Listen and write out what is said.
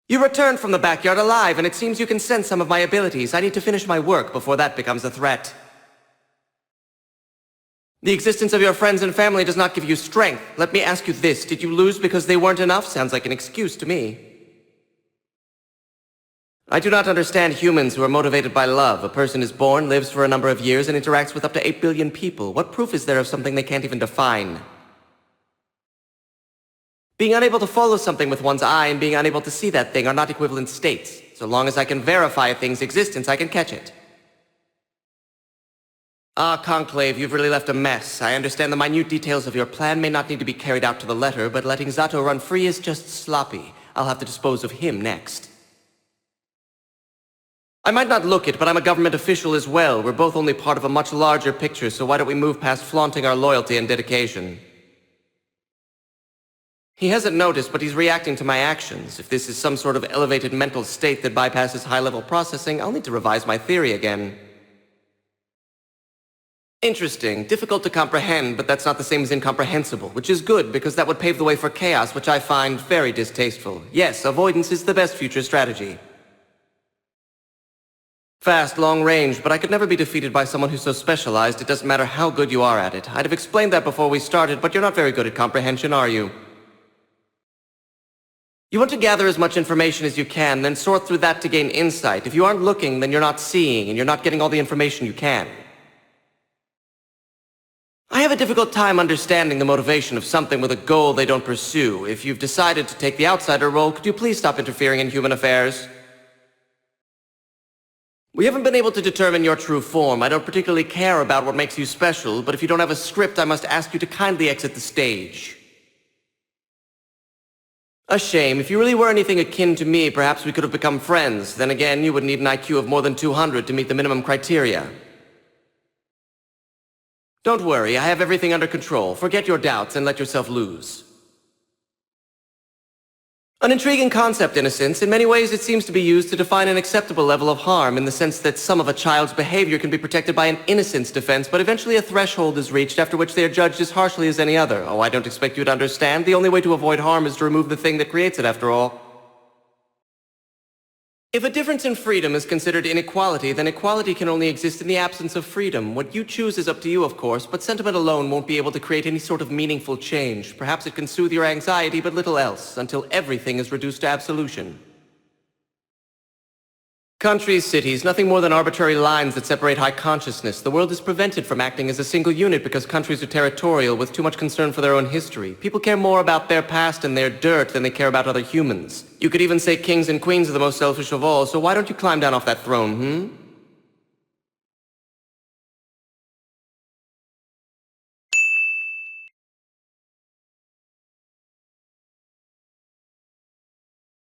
You returned from the backyard alive, and it seems you can sense some of my abilities. I need to finish my work before that becomes a threat. The existence of your friends and family does not give you strength. Let me ask you this, did you lose because they weren't enough? Sounds like an excuse to me. I do not understand humans who are motivated by love. A person is born, lives for a number of years, and interacts with up to 8 billion people. What proof is there of something they can't even define? Being unable to follow something with one's eye and being unable to see that thing are not equivalent states. So long as I can verify a thing's existence, I can catch it. Ah, Conclave, you've really left a mess. I understand the minute details of your plan may not need to be carried out to the letter, but letting Zato run free is just sloppy. I'll have to dispose of him next. I might not look it, but I'm a government official as well. We're both only part of a much larger picture, so why don't we move past flaunting our loyalty and dedication? He hasn't noticed, but he's reacting to my actions. If this is some sort of elevated mental state that bypasses high-level processing, I'll need to revise my theory again. Interesting. Difficult to comprehend, but that's not the same as incomprehensible, which is good, because that would pave the way for chaos, which I find very distasteful. Yes, avoidance is the best future strategy. Fast, long range, but I could never be defeated by someone who's so specialized, it doesn't matter how good you are at it. I'd have explained that before we started, but you're not very good at comprehension, are you? You want to gather as much information as you can, then sort through that to gain insight. If you aren't looking, then you're not seeing, and you're not getting all the information you can. I have a difficult time understanding the motivation of something with a goal they don't pursue. If you've decided to take the outsider role, could you please stop interfering in human affairs? We haven't been able to determine your true form. I don't particularly care about what makes you special, but if you don't have a script, I must ask you to kindly exit the stage. A shame. If you really were anything akin to me, perhaps we could have become friends. Then again, you would need an IQ of more than 200 to meet the minimum criteria. Don't worry, I have everything under control. Forget your doubts and let yourself lose. An intriguing concept, in a sense. In many ways, it seems to be used to define an acceptable level of harm, in the sense that some of a child's behavior can be protected by an innocence defense, but eventually a threshold is reached after which they are judged as harshly as any other. Oh, I don't expect you to understand. The only way to avoid harm is to remove the thing that creates it, after all. If a difference in freedom is considered inequality, then equality can only exist in the absence of freedom. What you choose is up to you, of course, but sentiment alone won't be able to create any sort of meaningful change. Perhaps it can soothe your anxiety, but little else, until everything is reduced to absolution. Countries, cities, nothing more than arbitrary lines that separate high consciousness. The world is prevented from acting as a single unit because countries are territorial with too much concern for their own history. People care more about their past and their dirt than they care about other humans. You could even say kings and queens are the most selfish of all, so why don't you climb down off that throne,